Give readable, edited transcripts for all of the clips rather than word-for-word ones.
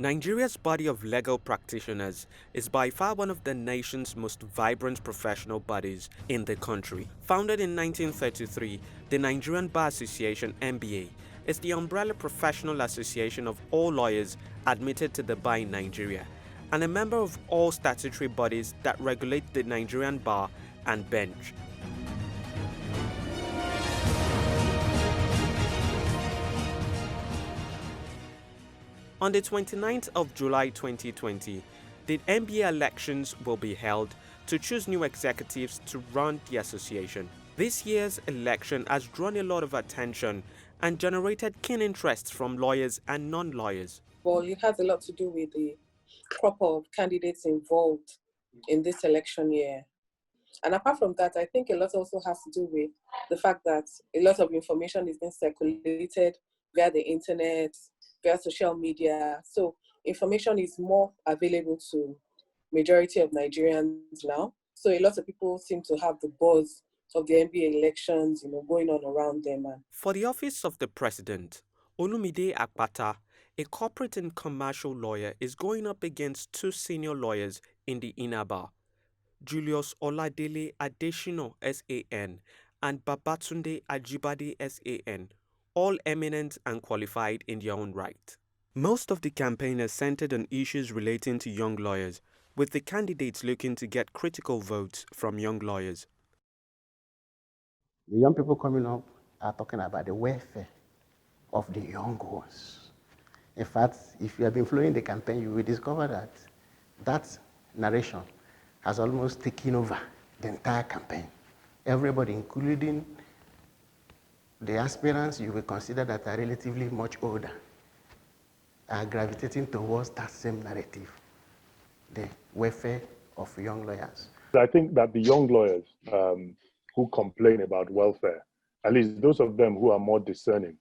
Nigeria's body of legal practitioners is by far one of the nation's most vibrant professional bodies in the country. Founded in 1933, the Nigerian Bar Association (NBA) is the umbrella professional association of all lawyers admitted to the bar in Nigeria, and a member of all statutory bodies that regulate the Nigerian bar and bench. On the 29th of July 2020, the NBA elections will be held to choose new executives to run the association. This year's election has drawn a lot of attention and generated keen interest from lawyers and non-lawyers. Well, it has a lot to do with the crop of candidates involved in this election year. And apart from that, I think a lot also has to do with the fact that a lot of information is being circulated via the internet, via social media. So information is more available to majority of Nigerians now. So a lot of people seem to have the buzz of the NBA elections, going on around them. For the office of the president, Olumide Akpata, a corporate and commercial lawyer, is going up against two senior lawyers in the inner bar, Julius Oladele Adeshino SAN and Babatunde Ajibade SAN, all eminent and qualified in their own right. Most of the campaign has centered on issues relating to young lawyers, with the candidates looking to get critical votes from young lawyers. The young people coming up are talking about the welfare of the young ones. In fact, if you have been following the campaign, you will discover that that narration has almost taken over the entire campaign. Everybody, including the aspirants you will consider that are relatively much older, are gravitating towards that same narrative, the welfare of young lawyers. I think that the young lawyers who complain about welfare, at least those of them who are more discerning,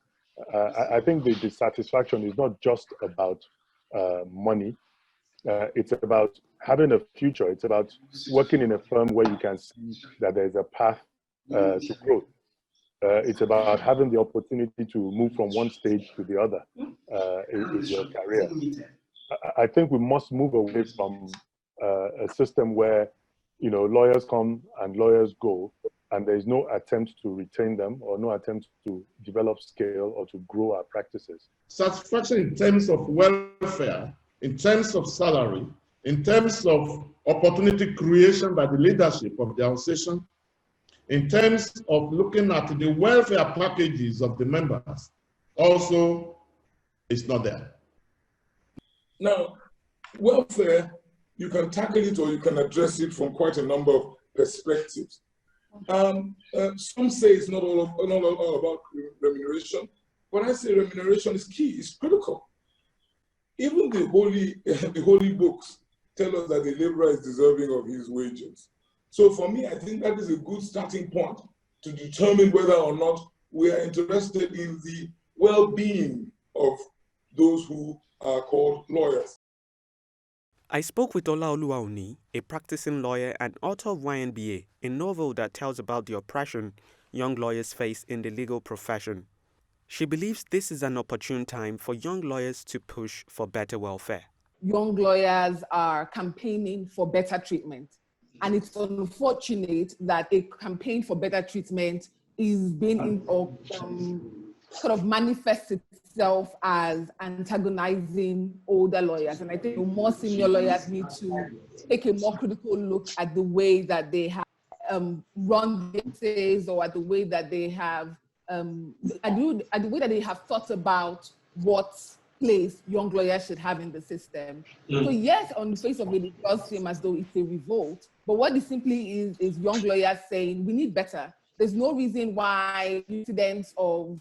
I think the dissatisfaction is not just about money. It's about having a future. It's about working in a firm where you can see that there's a path to growth. It's about having the opportunity to move from one stage to the other in your career. I think we must move away from a system where, lawyers come and lawyers go, and there's no attempt to retain them or no attempt to develop scale or to grow our practices. Satisfaction in terms of welfare, in terms of salary, in terms of opportunity creation by the leadership of the association, in terms of looking at the welfare packages of the members, also is not there. Now, welfare, you can tackle it or you can address it from quite a number of perspectives. Some say it's not all about remuneration, but I say remuneration is key, it's critical. Even the holy books tell us that the laborer is deserving of his wages. So for me, I think that is a good starting point to determine whether or not we are interested in the well-being of those who are called lawyers. I spoke with Ola Oluwaoni, a practicing lawyer and author of YNBA, a novel that tells about the oppression young lawyers face in the legal profession. She believes this is an opportune time for young lawyers to push for better welfare. Young lawyers are campaigning for better treatment. And it's unfortunate that a campaign for better treatment is being sort of manifests itself as antagonizing older lawyers. And I think more senior lawyers need to take a more critical look at the way that they have run cases, or at the way that they have, at the way that they have thought about what place young lawyers should have in the system. So yes, on the face of it, it does seem as though it's a revolt. But what it simply is young lawyers saying, we need better. There's no reason why incidents of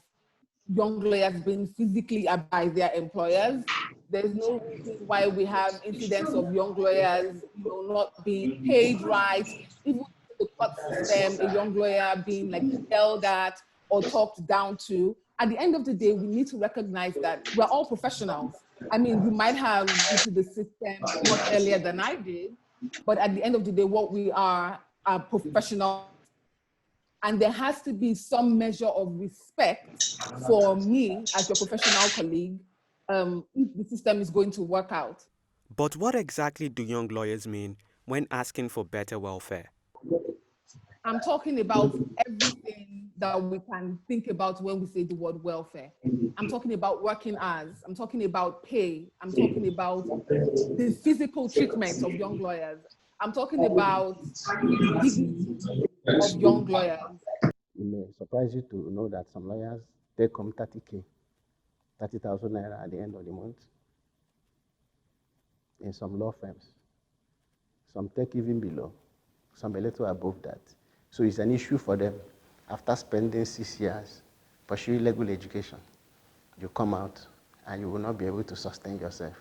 young lawyers being physically abused by their employers. There's no reason why we have incidents of young lawyers not being paid right. Even the court system, a young lawyer being yelled at or talked down to. At the end of the day, we need to recognize that we're all professionals. I mean, you might have into the system much earlier than I did, but at the end of the day, what we are professionals. And there has to be some measure of respect for me as your professional colleague if the system is going to work out. But what exactly do young lawyers mean when asking for better welfare? I'm talking about everything that we can think about when we say the word welfare. I'm talking about working hours. I'm talking about pay. I'm talking about the physical treatment of young lawyers. I'm talking about the dignity of young lawyers. It may surprise you to know that some lawyers take home 30K, 30,000 naira at the end of the month in some law firms. Some take even below, some a little above that. So it's an issue for them. After spending 6 years pursuing legal education, you come out and you will not be able to sustain yourself.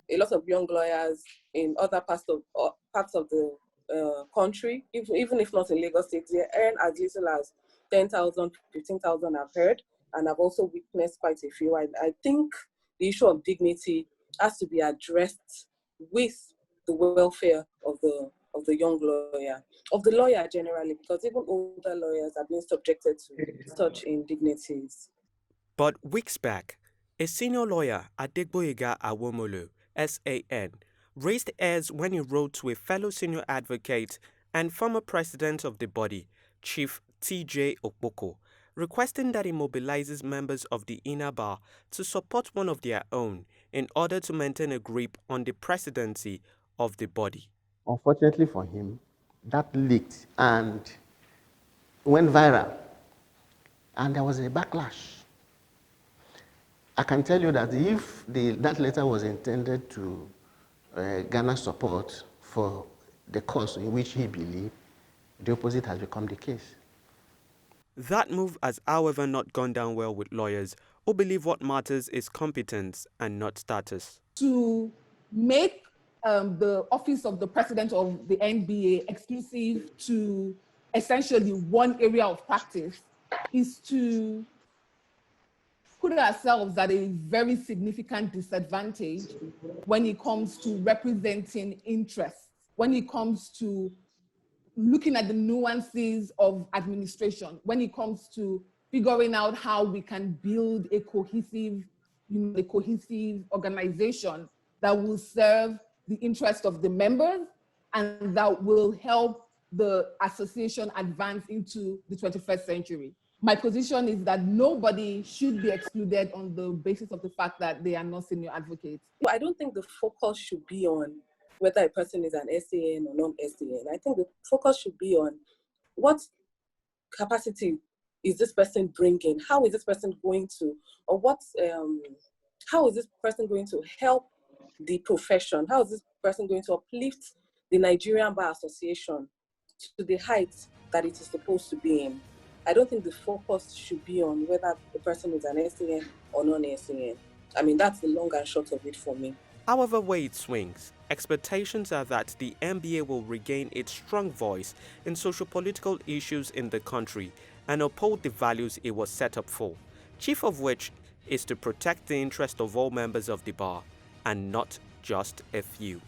A lot of young lawyers in other parts of the country, even if not in Lagos State, they earn as little as 10,000, 15,000 I've heard, and I've also witnessed quite a few. I think the issue of dignity has to be addressed with the welfare of the young lawyer, of the lawyer generally, because even older lawyers are being subjected to such indignities. But weeks back, a senior lawyer, Adegboyega Awomolu, SAN, raised airs when he wrote to a fellow senior advocate and former president of the body, Chief T.J. Okpoko, requesting that he mobilizes members of the inner bar to support one of their own in order to maintain a grip on the presidency of the body. Unfortunately for him, that leaked and went viral, and there was a backlash. I can tell you that if that letter was intended to garner support for the cause in which he believed, the opposite has become the case. That move has, however, not gone down well with lawyers who believe what matters is competence and not status. To make the office of the president of the NBA exclusive to essentially one area of practice is to put ourselves at a very significant disadvantage when it comes to representing interests, when it comes to looking at the nuances of administration, when it comes to figuring out how we can build a cohesive organization that will serve the interest of the members and that will help the association advance into the 21st century. My position is that nobody should be excluded on the basis of the fact that they are not senior advocates. I don't think the focus should be on whether a person is an SAN or non-SAN. I think the focus should be on what capacity is this person bringing? How is this person going to, or how is this person going to help the profession? How is this person going to uplift the Nigerian Bar Association to the heights that it is supposed to be in? I don't think the focus should be on whether the person is an SAN or non-SAN. I mean, that's the long and short of it for me. However way it swings, expectations are that the NBA will regain its strong voice in socio-political issues in the country and uphold the values it was set up for, chief of which is to protect the interest of all members of the bar and not just a few.